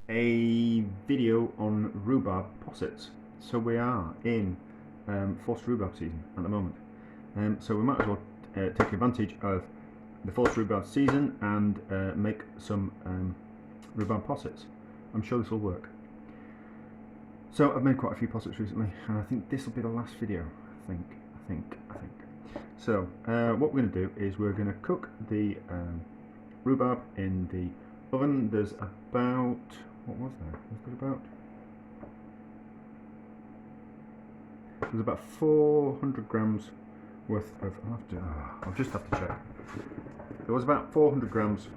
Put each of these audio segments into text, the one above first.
a video on rhubarb possets. So we are in forced rhubarb season at the moment. So we might as well take advantage of the forced rhubarb season and make some rhubarb possets. I'm sure this will work. So I've made quite a few possets recently, and I think this will be the last video. I think. So what we're going to do is we're going to cook the rhubarb in the oven. There's about, what was there? Was there about? There's about 400 grams worth of. I'll just have to check. There was about 400 grams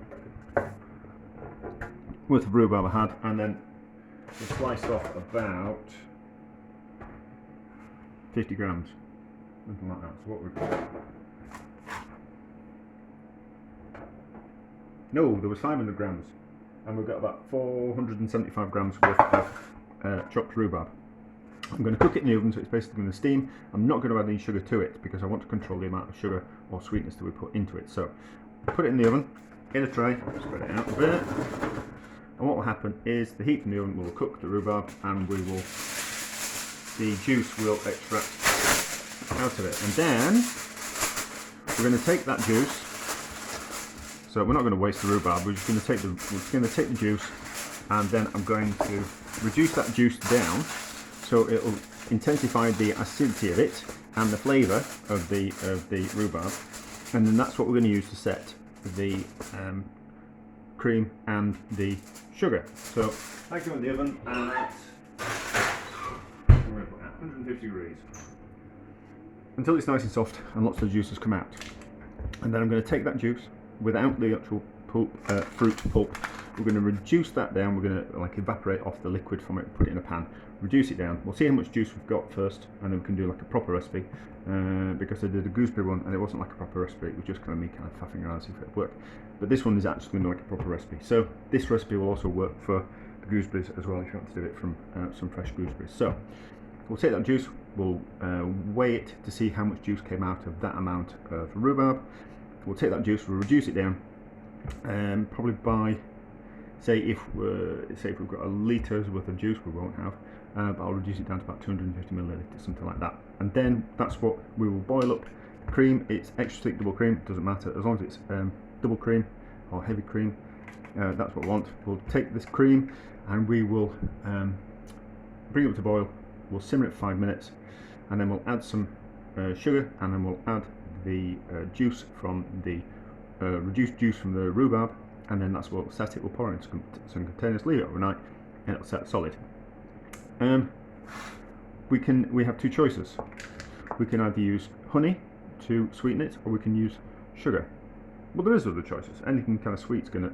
worth of rhubarb I had, and then we sliced off about 50 grams, something like that. So what we've got? No, there was 500 grams, and we've got about 475 grams worth of chopped rhubarb. I'm going to cook it in the oven, so it's basically going to steam. I'm not going to add any sugar to it because I want to control the amount of sugar or sweetness that we put into it. So put it in the oven, in a tray, spread it out a bit, and what will happen is the heat from the oven will cook the rhubarb, and the juice will extract out of it. And then we're going to take that juice. So we're not going to waste the rhubarb. We're just going to take the juice, and then I'm going to reduce that juice down, so it will intensify the acidity of it and the flavour of the rhubarb, and then that's what we're going to use to set the cream and the sugar. So I go in the oven at 150 degrees until it's nice and soft and lots of juices come out, and then I'm going to take that juice without the actual pulp, fruit pulp. We're going to reduce that down. We're going to evaporate off the liquid from it and put it in a pan, reduce it down. We'll see how much juice we've got first, and then we can do like a proper recipe, because I did a gooseberry one and it wasn't like a proper recipe. It was just kind of me faffing around to see if it worked, but this one is actually like a proper recipe. So this recipe will also work for the gooseberries as well if you want to do it from some fresh gooseberries. So we'll take that juice, we'll weigh it to see how much juice came out of that amount of rhubarb. We'll take that juice, we'll reduce it down, probably by, say if we've got a litres worth of juice, we won't have, but I'll reduce it down to about 250 millilitres, something like that. And then that's what we will boil up. The cream, it's extra thick double cream, doesn't matter, as long as it's double cream or heavy cream, that's what we want. We'll take this cream and we will bring it up to boil, we'll simmer it for 5 minutes, and then we'll add some sugar, and then we'll add the juice from the reduced juice from the rhubarb, and then that's what we'll set it. We'll pour it into some containers, leave it overnight, and it'll set solid. We have two choices. We can either use honey to sweeten it, or we can use sugar. Well, there is other choices. Anything kind of sweet's gonna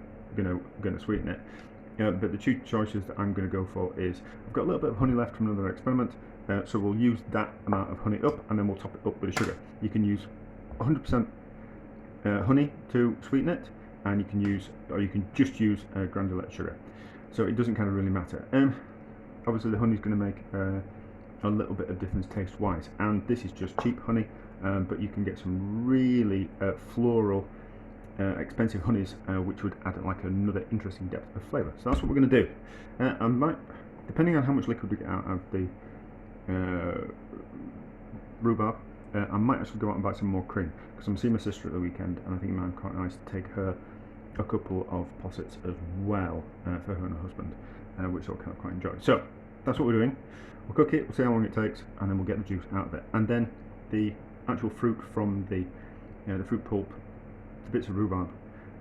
sweeten it. But the two choices that I'm going to go for is, I've got a little bit of honey left from another experiment, so we'll use that amount of honey up, and then we'll top it up with the sugar. You can use 100% honey to sweeten it, and you can just use granulated sugar. So it doesn't kind of really matter. Obviously the honey is going to make a little bit of difference taste wise, and this is just cheap honey, but you can get some really floral expensive honeys, which would add like another interesting depth of flavour. So that's what we're going to do. I might, depending on how much liquid we get out of the rhubarb, I might actually go out and buy some more cream, because I'm seeing my sister at the weekend, and I think it might be quite nice to take her a couple of possets as well, for her and her husband, which I'll kind of quite enjoy. So that's what we're doing. We'll cook it, we'll see how long it takes, and then we'll get the juice out of it, and then the actual fruit from the fruit pulp, the bits of rhubarb,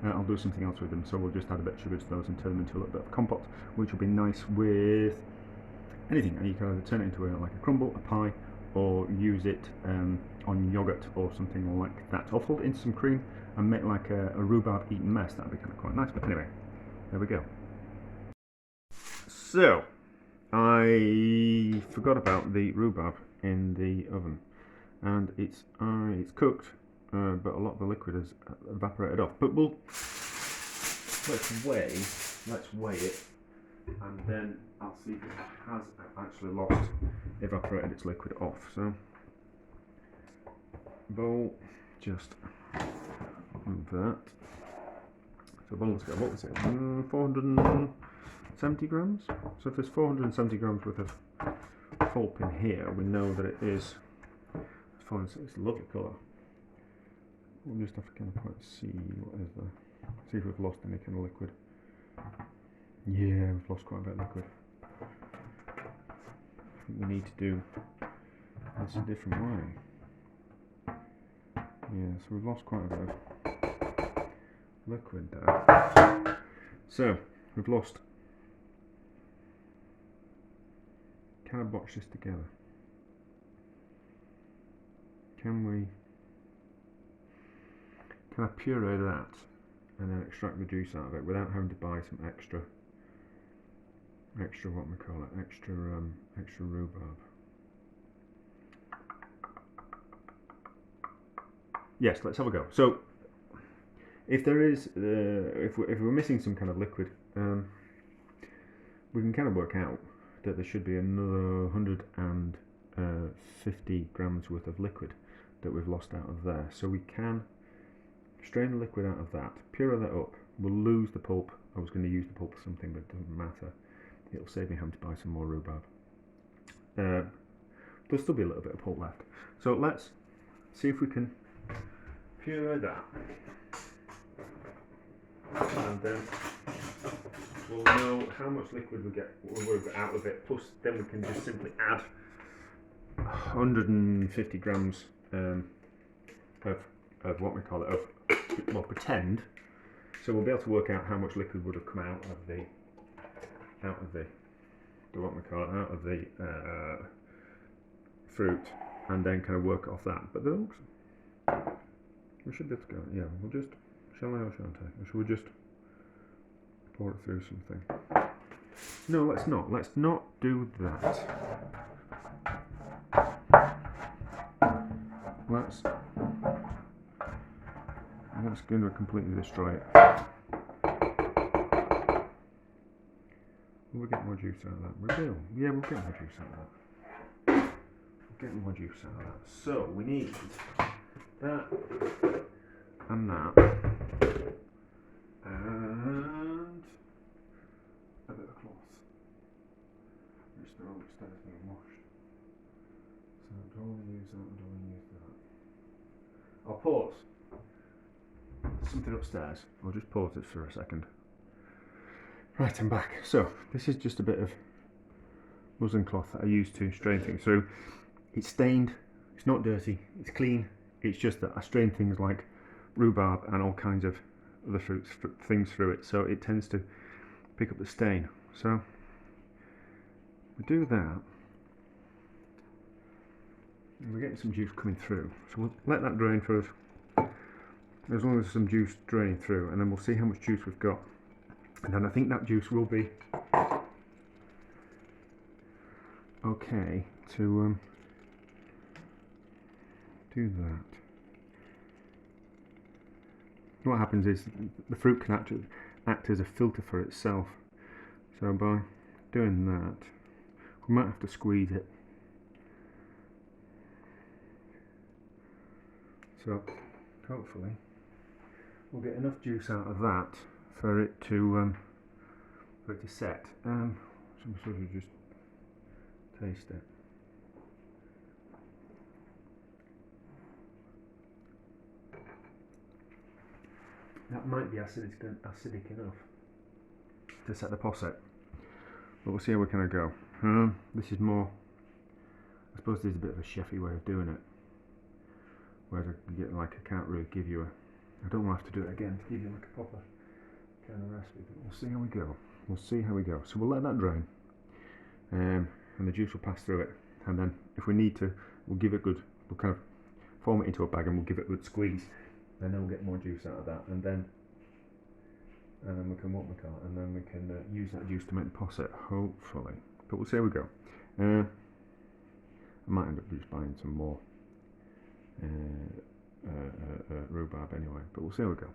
I'll do something else with them. So we'll just add a bit of sugar to those and turn them into a little bit of compote, which will be nice with anything. And you can either turn it into like a crumble, a pie, or use it on yogurt or something like that, or fold it into some cream and make like a rhubarb eaten mess. That'd be kind of quite nice. But anyway, there we go. So I forgot about the rhubarb in the oven, and it's cooked, but a lot of the liquid has evaporated off. But let's weigh it, and then I'll see if it has actually evaporated its liquid off. So bowl, just move that. So bowl's got, what was it, 400 70 grams. So if there's 470 grams worth of pulp in here, we know that it is. It's a lovely colour. We'll just have to kind of see what is there. See if we've lost any kind of liquid. Yeah, we've lost quite a bit of liquid. I think we need to do this a different way. Yeah, so we've lost quite a bit of liquid there. So we've lost. Can I botch this together? Can I puree that and then extract the juice out of it without having to buy some extra what we call it, extra rhubarb? Yes, let's have a go. So if there is, if we're missing some kind of liquid, we can kind of work out that there should be another 150 grams worth of liquid that we've lost out of there. So we can strain the liquid out of that, puree that up. We'll lose the pulp. I was going to use the pulp for something, but it doesn't matter. It'll save me having to buy some more rhubarb. There'll still be a little bit of pulp left. So let's see if we can puree that. And then we'll know how much liquid we'll get out of it. Plus, then we can just simply add 150 grams of what we call it, well, pretend. So we'll be able to work out how much liquid would have come out of the what we call it, out of the fruit, and then kind of work off that. But there looks, we should be able to go. Yeah, we'll just, shall I or shan't I? Or should we just pour it through something? No, let's not. Let's not do that. Let's going to completely destroy it. Will we get more juice out of that? We will. Yeah, we'll get more juice out of that. We'll get more juice out of that. So we need that and that and a bit of cloth, which they're all upstairs being washed. So I don't want to use that. I don't want to use that. I'll pause. Something upstairs. I'll just pause it for a second. Right, I'm back. So this is just a bit of muslin cloth that I use to strain things. So it's stained, it's not dirty, it's clean. It's just that I strain things like rhubarb and all kinds of other things through it, so it tends to pick up the stain. So we do that, and we're getting some juice coming through. So we'll let that drain for us, as long as there's some juice draining through, and then we'll see how much juice we've got. And then I think that juice will be okay to do that. What happens is the fruit can act as a filter for itself. So by doing that, we might have to squeeze it. So hopefully we'll get enough juice out of that for it to set. So I'm sort of just taste it. That might be acidic enough to set the posset, but we'll see how we kind of go. This is more, I suppose this is a bit of a chefy way of doing it, whereas I can't really give you I don't want to have to do it again to give you like a proper kind of recipe, but we'll see how we go. We'll see how we go. So we'll let that drain, and the juice will pass through it, and then if we need to, we'll give it we'll kind of form it into a bag and we'll give it a good squeeze, and then we'll get more juice out of that, and then we can and then we can use that juice to make the posset, hopefully. But we'll see how we go. I might end up just buying some more rhubarb anyway, but we'll see how we go.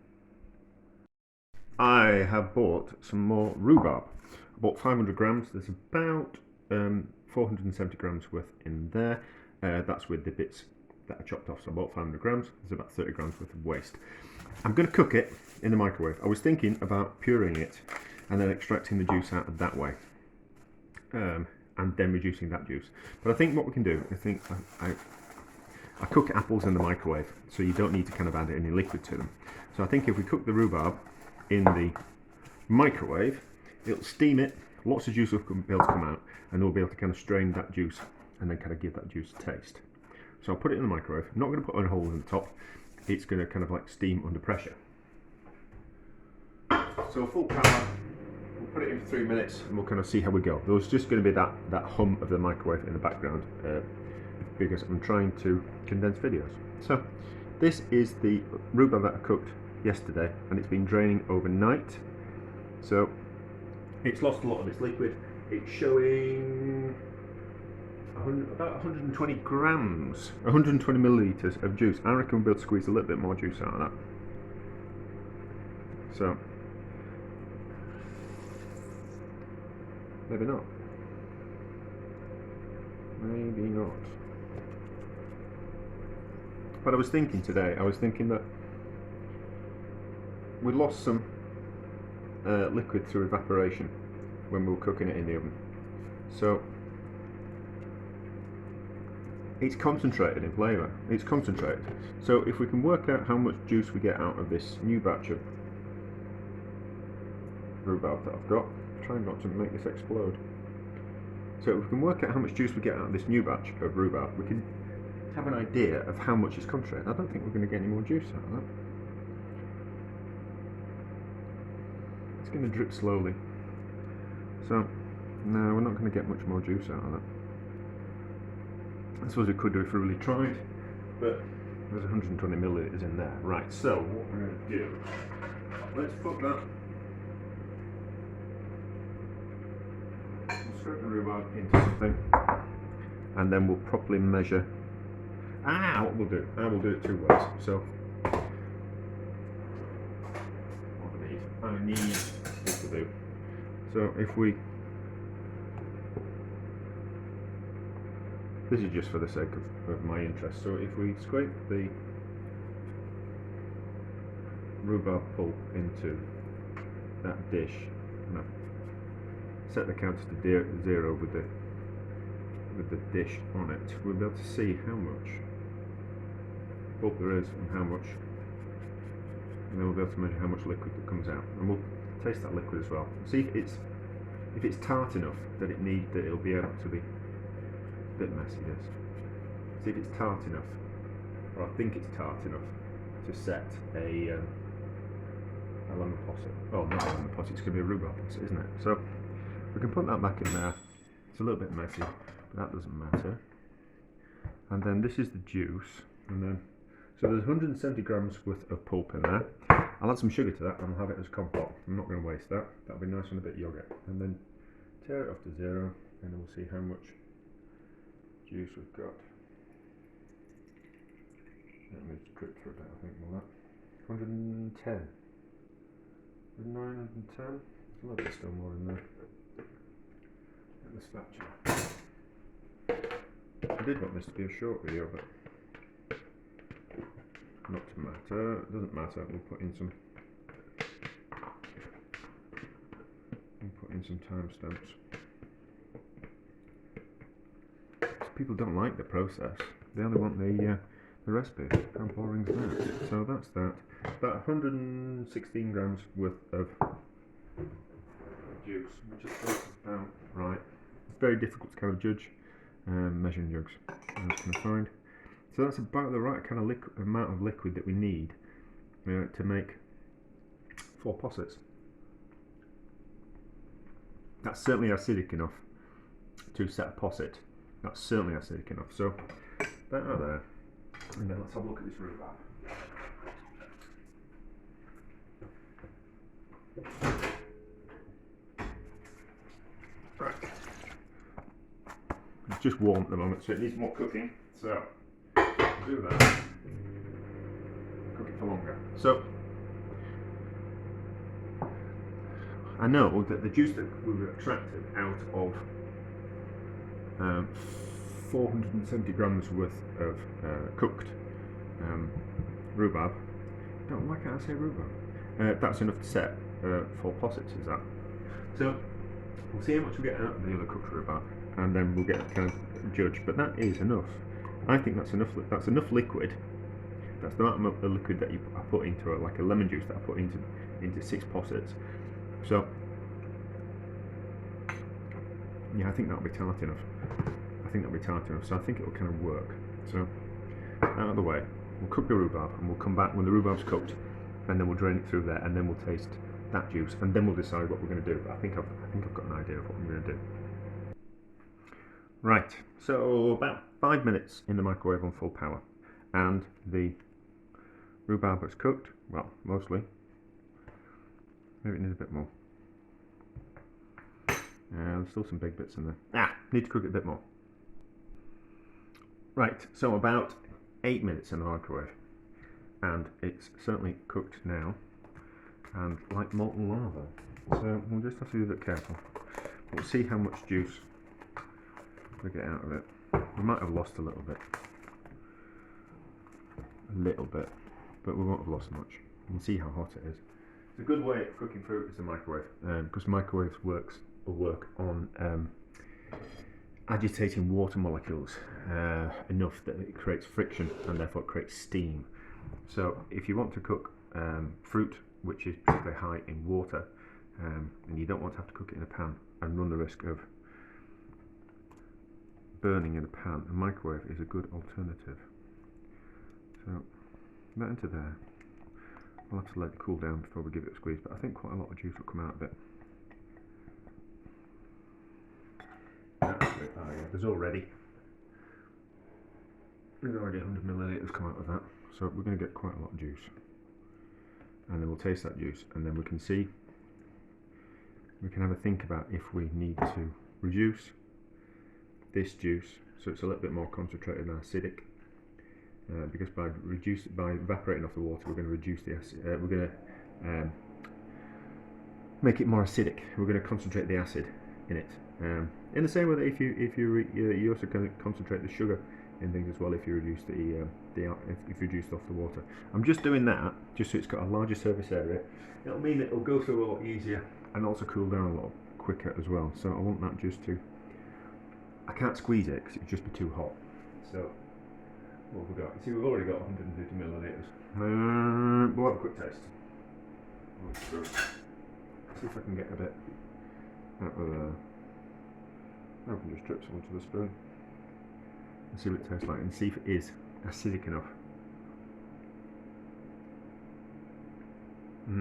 I have bought some more rhubarb. I bought 500 grams. There's about 470 grams worth in there. That's with the bits that I chopped off. So I bought 500 grams. There's about 30 grams worth of waste. I'm going to cook it in the microwave. I was thinking about pureeing it and then extracting the juice out of that way, and then reducing that juice. But I think what we can do, I cook apples in the microwave, so you don't need to kind of add any liquid to them. So I think if we cook the rhubarb in the microwave, it'll steam it, lots of juice will be able to come out, and we'll be able to kind of strain that juice and then kind of give that juice a taste. So I'll put it in the microwave. I'm not going to put a hole in the top. It's going to kind of like steam under pressure. So full power, we'll put it in for 3 minutes and we'll kind of see how we go. There's just going to be that hum of the microwave in the background because I'm trying to condense videos. So this is the rhubarb that I cooked yesterday, and it's been draining overnight. So it's lost a lot of its liquid. It's showing about 120 grams, 120 millilitres of juice. I reckon we'll be able to squeeze a little bit more juice out of that. So maybe not. Maybe not. But I was thinking today, that we lost some liquid through evaporation when we were cooking it in the oven. So it's concentrated in flavour. It's concentrated. So if we can work out how much juice we get out of this new batch of rhubarb that I've got, try not to make this explode. So if we can work out how much juice we get out of this new batch of rhubarb, we can have an idea of how much is concentrated. I don't think we're going to get any more juice out of that. It's going to drip slowly. So no, we're not going to get much more juice out of that. I suppose we could do if we really tried, but there's 120 millilitres in there. Right, so what we're going to do, let's put that, we'll scrape the rhubarb into something, and then we'll properly measure. What we'll do, I will do it 2 ways. So what I need this to do. So if we, this is just for the sake of my interest. So if we scrape the rhubarb pulp into that dish, and I set the counter to 0 with the dish on it, we'll be able to see how much pulp there is and how much, and then we'll be able to measure how much liquid that comes out, and we'll taste that liquid as well. See if it's tart enough that it'll be able to be a bit messy. This. See if it's tart enough, or I think it's tart enough to set a lemon posset. Oh, not a lemon posset. It's going to be a rhubarb posset, isn't it? So we can put that back in there. It's a little bit messy, but that doesn't matter. And then this is the juice, and then so there's 170 grams worth of pulp in there. I'll add some sugar to that and I'll have it as compote. I'm not going to waste that. That'll be nice and a bit yogurt. And then tear it off to 0, and we'll see how much juice we've got. Let me drip for a bit, I think, will that. 110. 910. There's a little bit still more in there. Get the spatula. I did want this to be a short video, but not to matter. It doesn't matter. We'll put in some timestamps. People don't like the process. They only want the recipe. How boring is that? So that's that. About 116 grams worth of juice, which is about right. It's very difficult to kind of judge measuring jugs. I'm just going to find. So that's about the right kind of amount of liquid that we need to make 4 possets. That's certainly acidic enough to set a posset. That's certainly acidic enough. So that out there, and then let's have a look at this rhubarb. Right, it's just warm at the moment, so it needs more cooking. So do that. Cook it for longer. So I know that the juice that we extracted out of 470 grams worth of cooked rhubarb. No, why can't I say rhubarb? That's enough to set 4 possets, is that? So we'll see how much we get out of the undercooked rhubarb, and then we'll get kind of judge. But that is enough. I think that's enough. That's enough liquid. That's the amount of the liquid that I put into it, like a lemon juice that I put into 6 possets. So yeah, I think that'll be tart enough. So I think it'll kind of work. So out of the way, we'll cook the rhubarb, and we'll come back when the rhubarb's cooked, and then we'll drain it through there, and then we'll taste that juice, and then we'll decide what we're going to do. But I think I've got an idea of what I'm going to do. Right, so about 5 minutes in the microwave on full power, and the rhubarb is cooked. Well, mostly. Maybe it needs a bit more. There's still some big bits in there. Need to cook it a bit more. Right, so about 8 minutes in the microwave, and it's certainly cooked now, and like molten lava. So we'll just have to be a bit careful. We'll see how much juice we get out of it. We might have lost a little bit, but we won't have lost much. You can see how hot it is. It's a good way of cooking fruit is the microwave, because microwaves will work on agitating water molecules enough that it creates friction, and therefore it creates steam. So if you want to cook fruit which is particularly high in water, and you don't want to have to cook it in a pan and run the risk of burning in a pan, a microwave is a good alternative. So that into there. I'll have to let it cool down before we give it a squeeze, but I think quite a lot of juice will come out of it. Actually, there's already 100 millilitres come out of that, so we're going to get quite a lot of juice, and then we'll taste that juice, and then we can have a think about if we need to reduce this juice so it's a little bit more concentrated and acidic, because by evaporating off the water, we're going to reduce the acid. We're going to make it more acidic. We're going to concentrate the acid in it. In the same way that if you also can concentrate the sugar in things as well if you reduce if you reduce it off the water. I'm just doing that just so it's got a larger surface area. It'll mean that it'll go through a lot easier and also cool down a lot quicker as well. So I want that just to. I can't squeeze it because it would just be too hot. So what have we got? You see, we've already got 150 millilitres. We'll have a quick taste. See if I can get a bit out of there. I can just drip some onto the spoon and see what it tastes like, and see if it is acidic enough. I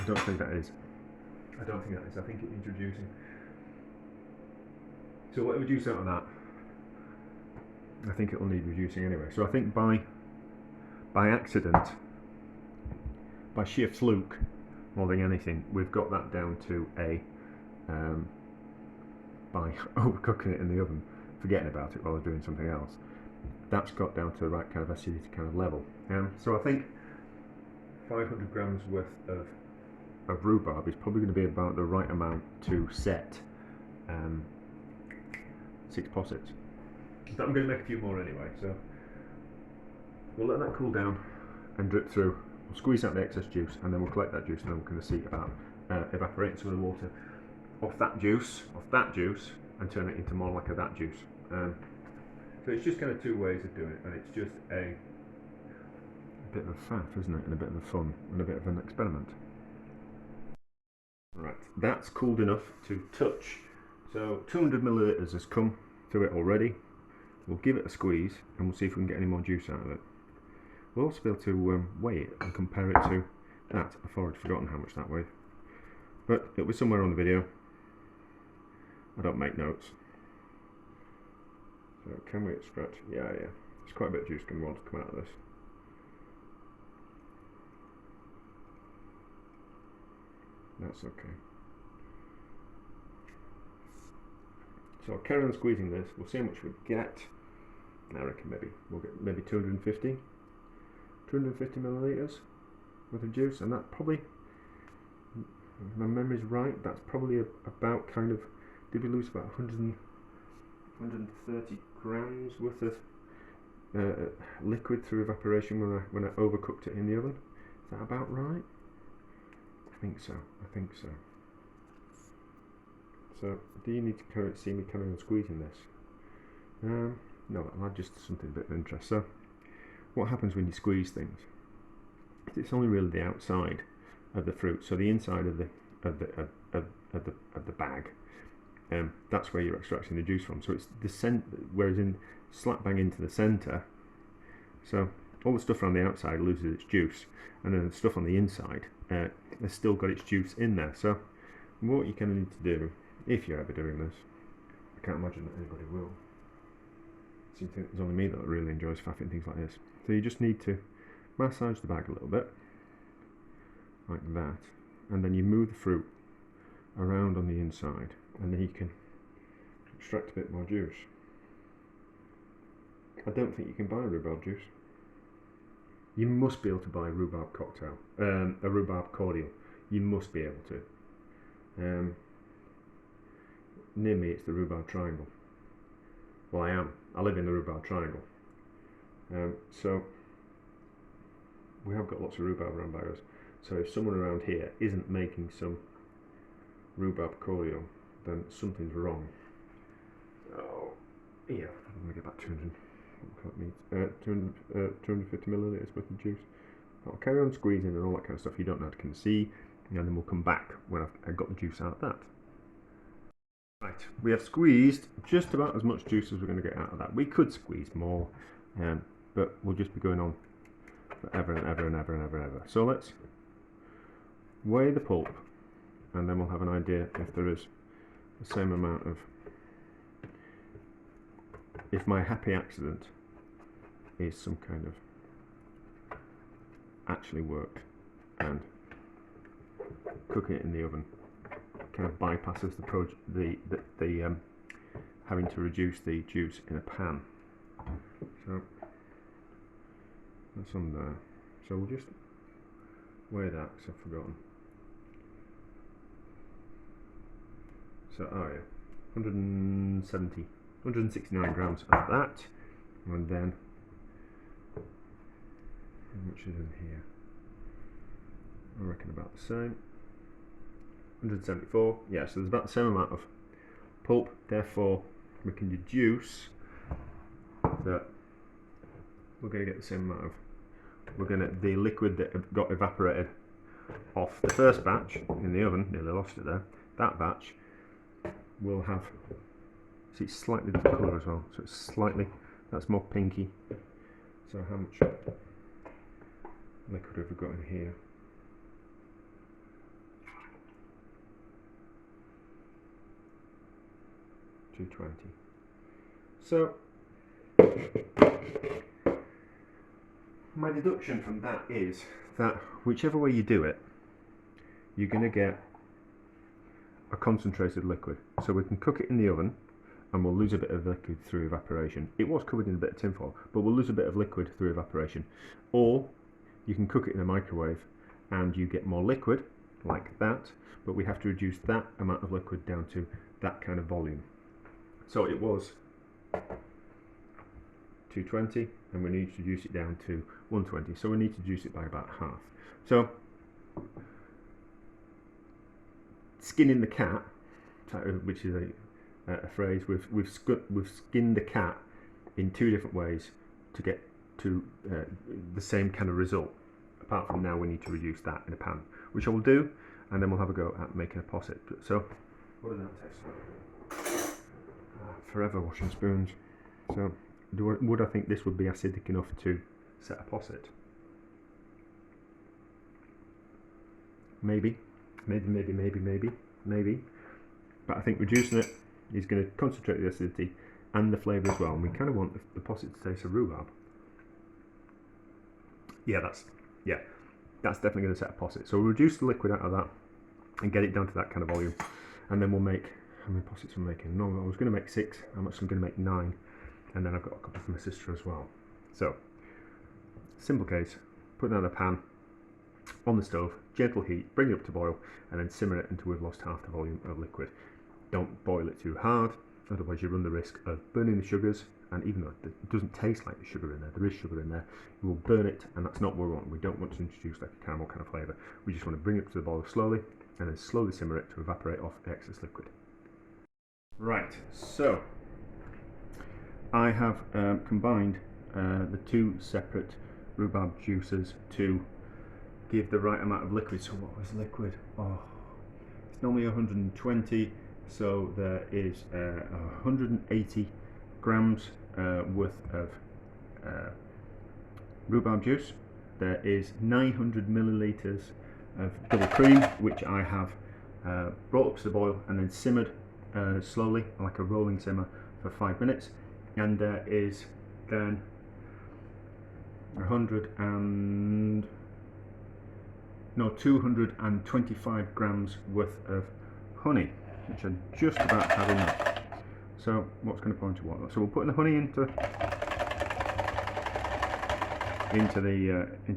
don't think that is. I think it's introducing. So what would reduce out of that? I think it will need reducing anyway. So I think by accident, by sheer fluke, more than anything, we've got that down to a by overcooking it in the oven, forgetting about it while I was doing something else. That's got down to the right kind of acidity kind of level. So I think 500 grams worth of rhubarb is probably going to be about the right amount to set 6 possets. So I'm going to make a few more anyway, so we'll let that cool down and drip through. We'll squeeze out the excess juice, and then we'll collect that juice, and then we're going to see about evaporating some of the water off that juice, and turn it into more like that juice. So it's just kind of two ways of doing it, and it's just a bit of a faff, isn't it, and a bit of a fun, and a bit of an experiment. Right, that's cooled enough to touch. So 200 millilitres has come through it already. We'll give it a squeeze, and we'll see if we can get any more juice out of it. We'll also be able to weigh it and compare it to that. I've already forgotten how much that weighed, but it was somewhere on the video. I don't make notes. So can we extract? Yeah. There's quite a bit of juice going to want to come out of this. That's okay. So I'll carry on squeezing this. We'll see how much we get. I reckon we'll get 250 millilitres worth of juice, and that probably, if my memory's right, that's probably about kind of, did we lose about 130 grams worth of liquid through evaporation when I overcooked it in the oven? Is that about right? think so. I think so. So, do you need to see me carry on squeezing this? No, I'll add just something a bit of interest. So, what happens when you squeeze things? It's only really the outside of the fruit. So the inside of the bag. That's where you're extracting the juice from. So it's the whereas in slap bang into the centre. So all the stuff around the outside loses its juice, and then the stuff on the inside has still got its juice in there. So what you kind of need to do, if you're ever doing this, I can't imagine that anybody will. I seem to think there's only me that really enjoys faffing things like this. So you just need to massage the bag a little bit, like that, and then you move the fruit around on the inside, and then you can extract a bit more juice. I don't think you can buy rhubarb juice. You must be able to buy a rhubarb cocktail, a rhubarb cordial. You must be able to. Near me it's the Rhubarb Triangle. Well, I live in the Rhubarb Triangle. So we have got lots of rhubarb around by us. So if someone around here isn't making some rhubarb cordial, then something's wrong. Oh, yeah, I'm going to get back 250 millilitres worth of juice. I'll carry on squeezing and all that kind of stuff you don't know to see, and then we'll come back when I've got the juice out of that. Right, we have squeezed just about as much juice as we're going to get out of that. We could squeeze more, but we'll just be going on forever and ever and ever and ever and ever. So let's weigh the pulp, and then we'll have an idea if there is the same amount of, if my happy accident is some kind of actually worked, and cooking it in the oven kind of bypasses the having to reduce the juice in a pan. So that's on there. So we'll just weigh that because I've forgotten. So yeah, 169 grams of that, and then how much is in here? I reckon about the same. 174, yeah, so there's about the same amount of pulp, therefore we can deduce that we're going to get the same amount of, the liquid that got evaporated off the first batch in the oven, nearly lost it there, that batch will have, see it's slightly different colour as well, so it's slightly, that's more pinky. So how much liquid have we got in here? $220. So my deduction from that is that whichever way you do it, you're going to get a concentrated liquid. So we can cook it in the oven and we'll lose a bit of liquid through evaporation. It was covered in a bit of tinfoil, but we'll lose a bit of liquid through evaporation. Or you can cook it in a microwave and you get more liquid like that, but we have to reduce that amount of liquid down to that kind of volume. So it was 220 and we need to reduce it down to 120, so we need to reduce it by about half. So skinning the cat, which is a phrase, we've skinned the cat in two different ways to get to the same kind of result. Apart from now we need to reduce that in a pan, which I will do, and then we'll have a go at making a posset. So what does that taste like? Forever washing spoons. So would I think this would be acidic enough to set a posset? Maybe. But I think reducing it is going to concentrate the acidity and the flavour as well, and we kind of want the posset to taste of rhubarb. Yeah, that's definitely going to set a posset. So we'll reduce the liquid out of that and get it down to that kind of volume, and then we'll make, how many possets am I making? No, I was going to make 6, I'm actually going to make 9, and then I've got a couple for my sister as well. So, simple case, put it in a pan, on the stove, gentle heat, bring it up to boil, and then simmer it until we've lost half the volume of liquid. Don't boil it too hard, otherwise you run the risk of burning the sugars, and even though it doesn't taste like the sugar in there is sugar in there, you will burn it, and that's not what we want. We don't want to introduce like a caramel kind of flavour. We just want to bring it to the boil slowly, and then slowly simmer it to evaporate off the excess liquid. Right, so I have combined the two separate rhubarb juices to give the right amount of liquid. So what was liquid? Oh, it's normally 120, so there is 180 grams worth of rhubarb juice. There is 900 millilitres of double cream, which I have brought up to the boil and then simmered slowly, like a rolling simmer, for 5 minutes. And there is then 225 grams worth of honey, which I just about have enough. So what's going to pour into what? So we'll put the honey into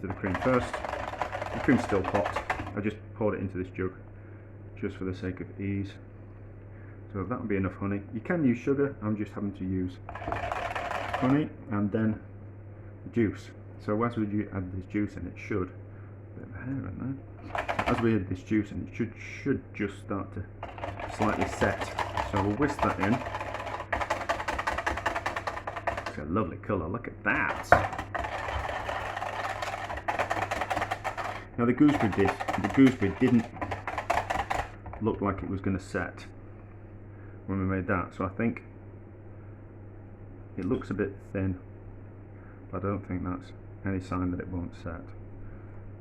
the cream first. The cream's still hot. I just poured it into this jug just for the sake of ease. So that would be enough honey. You can use sugar. I'm just having to use honey, and then the juice. So as we add this juice in, it should, a bit of hair in there. As we add this juice in, it should just start to slightly set. So we'll whisk that in. It's a lovely colour. Look at that. Now the gooseberry didn't look like it was going to set when we made that, so I think it looks a bit thin, but I don't think that's any sign that it won't set.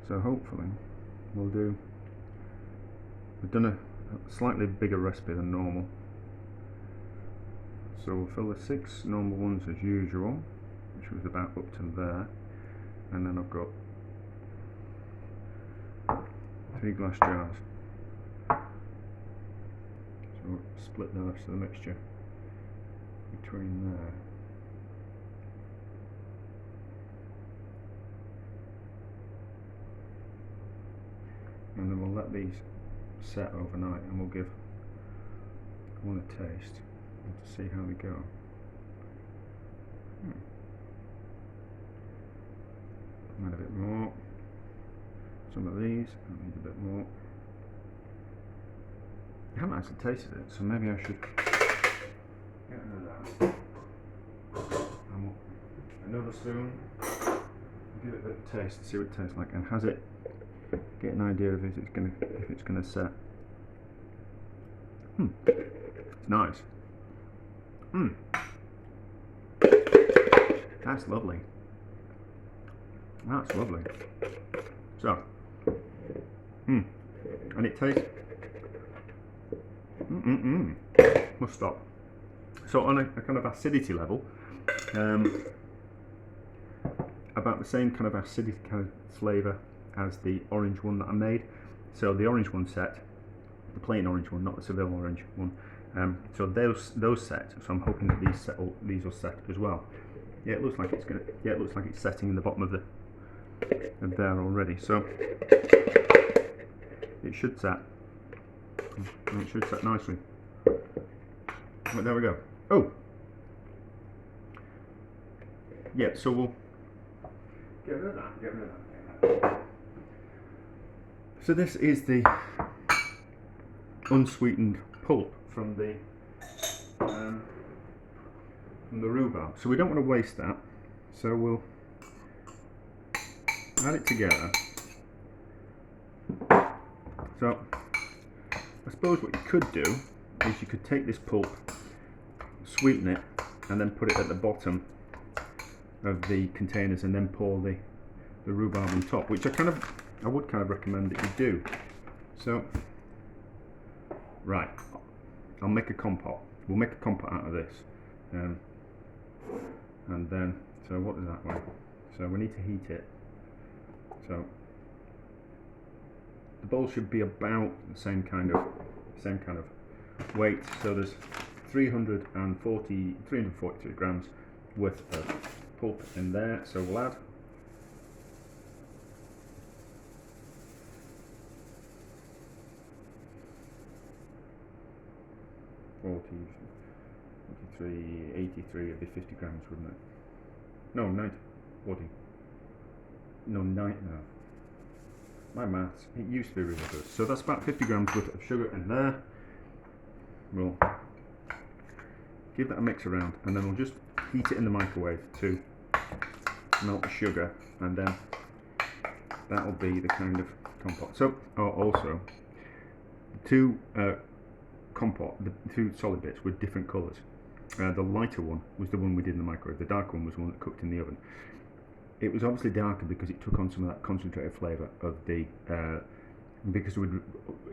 So hopefully we've done a slightly bigger recipe than normal, so we'll fill the 6 normal ones as usual, which was about up to there, and then I've got 3 glass jars. So we'll split the rest of the mixture between there. And then we'll let these set overnight, and we'll give one a taste to see how they go. Add a bit more. Some of these, I need a bit more. I haven't actually tasted it, so maybe I should get rid of that. And another spoon, give it a bit of taste, see what it tastes like, and has it, get an idea of if it's gonna set. It's nice. That's lovely. That's lovely. So, and it tastes, must stop. So on a kind of acidity level, about the same kind of acidity kind of flavour as the orange one that I made. So the orange one set, the plain orange one, not the Seville orange one. So those set. So I'm hoping that these will set as well. Yeah, it looks like it's gonna. Yeah, it looks like it's setting in the bottom of there already. So it should set. And it should set nicely. But there we go. Oh, yeah. So we'll get rid of that. Get rid of that. So this is the unsweetened pulp from the rhubarb. So we don't want to waste that. So we'll add it together. So I suppose what you could do is you could take this pulp, sweeten it, and then put it at the bottom of the containers, and then pour the rhubarb on top, which I would kind of recommend that you do. So right, I'll make a compote. We'll make a compote out of this, and then so what does that weigh? So we need to heat it. So the bowl should be about the same kind of weight. So there's 343 grams worth of pulp in there. So we'll add 40, 83 would be 50 grams, wouldn't it? No, 90, 40. No, 90, no. My maths, it used to be really good. So that's about 50 grams worth of sugar in there. We'll give that a mix around, and then we'll just heat it in the microwave to melt the sugar, and then that'll be the kind of compote. So, also, the two compote, the two solid bits were different colours. The lighter one was the one we did in the microwave. The dark one was the one that cooked in the oven. It was obviously darker because it took on some of that concentrated flavour of the, because we'd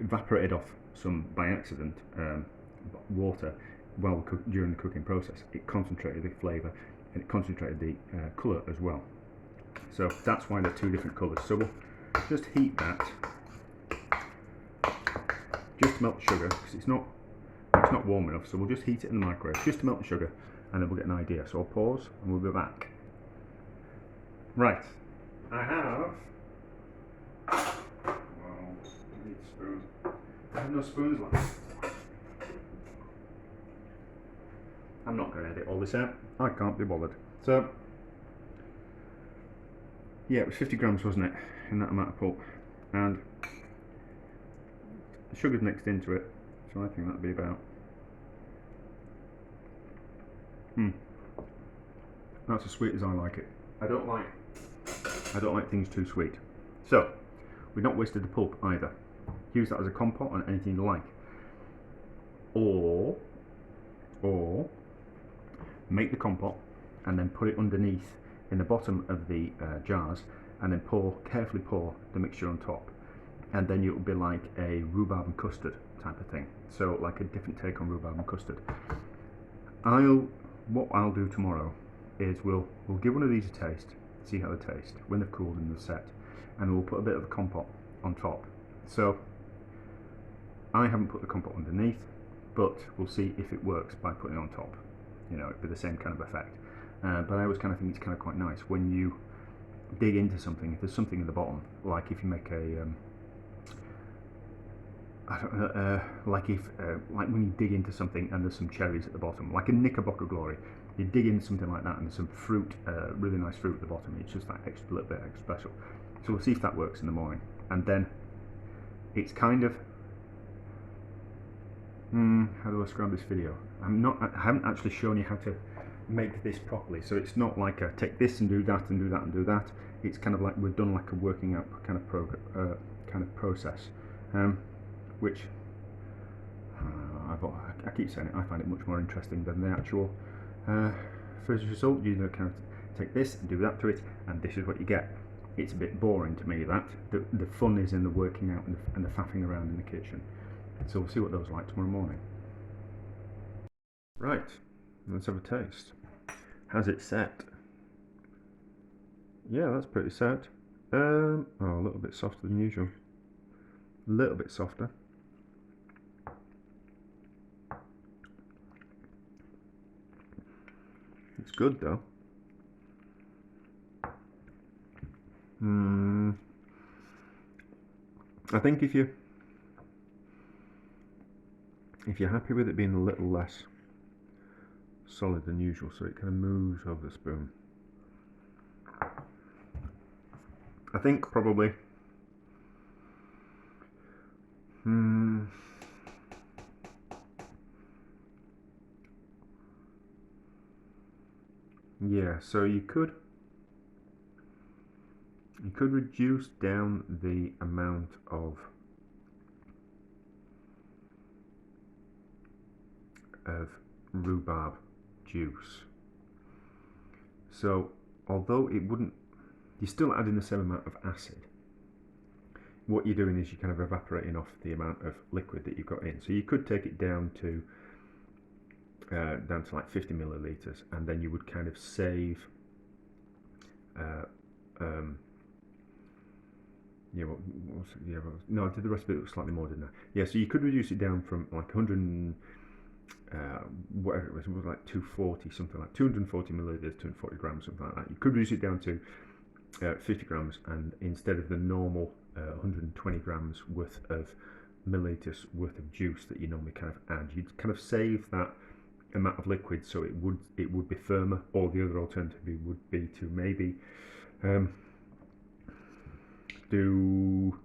evaporated off some, by accident, water while during the cooking process. It concentrated the flavour and it concentrated the colour as well. So that's why they're two different colours. So we'll just heat that, just to melt the sugar, because it's not warm enough. So we'll just heat it in the microwave, just to melt the sugar, and then we'll get an idea. So I'll pause and we'll be back. Right, I have, well, I need a spoon. I have no spoons left. I'm not going to edit all this out. I can't be bothered. So, yeah, it was 50 grams, wasn't it, in that amount of pulp. And the sugar's mixed into it, so I think that'd be about, that's as sweet as I like it. I don't like things too sweet. So, we've not wasted the pulp either. Use that as a compote on anything you like. Or make the compote and then put it underneath in the bottom of the jars, and then carefully pour the mixture on top, and then it will be like a rhubarb and custard type of thing. So like a different take on rhubarb and custard. What I'll do tomorrow is we'll give one of these a taste, see how they taste when they've cooled and they're set, and we'll put a bit of a compote on top. So I haven't put the compote underneath, but we'll see if it works by putting it on top. You know, it'd be the same kind of effect. But I always kind of think it's kind of quite nice when you dig into something. If there's something at the bottom, like if you make a, like when you dig into something and there's some cherries at the bottom, like a Knickerbocker Glory. You dig into something like that and there's some fruit, really nice fruit at the bottom. It's just that extra little bit extra special. So we'll see if that works in the morning. And then it's kind of, how do I describe this video? I haven't actually shown you how to make this properly, so it's not like a take this and do that and do that and do that. It's kind of like we've done like a working out kind of process, which I keep saying it. I find it much more interesting than the actual first result. You know, kind of take this and do that to it, and this is what you get. It's a bit boring to me. That the fun is in the working out and the faffing around in the kitchen. So we'll see what those are like tomorrow morning. Right, let's have a taste. How's it set? Yeah, that's pretty set. Oh, a little bit softer than usual. A little bit softer. It's good though. I think if you're happy with it being a little less solid than usual, so it kind of moves over the spoon, I think probably yeah, so you could reduce down the amount of rhubarb juice. So although it wouldn't, you're still adding the same amount of acid. What you're doing is you're kind of evaporating off the amount of liquid that you've got in. So you could take it down to like 50 milliliters, and then you would kind of save no, I did the rest of it slightly more, didn't I? Yeah, so you could reduce it down from like 100 whatever it was like 240, something like 240 milliliters, 240 grams, something like that. You could reduce it down to 50 grams, and instead of the normal 120 grams worth of milliliters worth of juice that you normally kind of add, you'd kind of save that amount of liquid, so it would be firmer. Or the other alternative would be to maybe do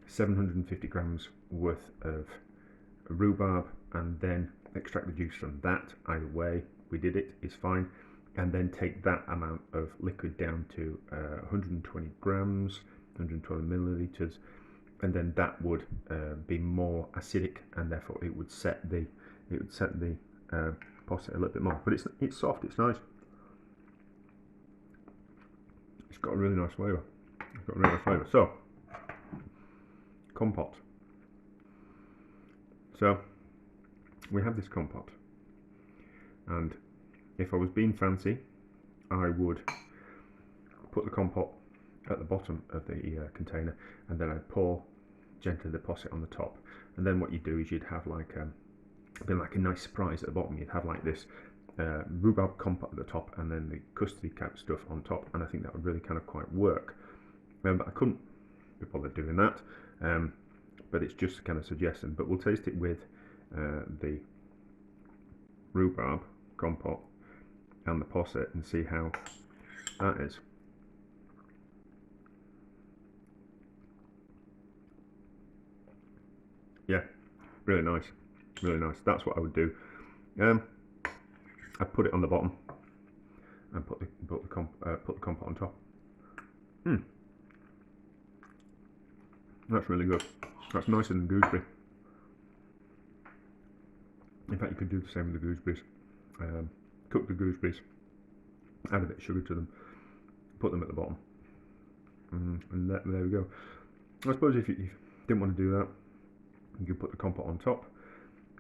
750 grams worth of rhubarb and then extract the juice from that. Either way, we did it, it's fine. And then take that amount of liquid down to 120 grams, 120 milliliters, and then that would be more acidic, and therefore it would set the posset a little bit more. But it's soft, it's nice. It's got a really nice flavour. It's got a really nice flavour. So, compote. So we have this compote, and if I was being fancy, I would put the compote at the bottom of the container, and then I'd pour gently the posset on the top. And then what you do is you'd have like a nice surprise at the bottom. You'd have like this rhubarb compote at the top, and then the custody cap stuff on top. And I think that would really kind of quite work. But I couldn't be bothered doing that. But it's just kind of suggestion. But we'll taste it with the rhubarb compote and the posset and see how that is. Yeah, really nice, really nice. That's what I would do. I'd put it on the bottom and put the compote on top. That's really good. That's nicer than gooseberry. In fact, you could do the same with the gooseberries. Cook the gooseberries, add a bit of sugar to them, put them at the bottom, and there we go. I suppose if you didn't want to do that, you could put the compote on top,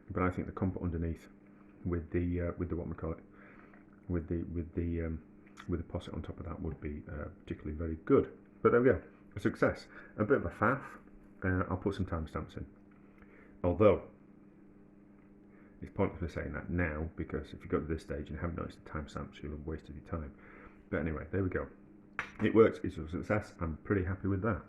but I think the compote underneath, with the with the posset on top of that would be particularly very good. But there we go, a success. A bit of a faff. I'll put some timestamps in, although it's pointless for saying that now, because if you got to this stage and haven't noticed the timestamps, you'll have wasted your time. But anyway, there we go. It works, it's a success, I'm pretty happy with that.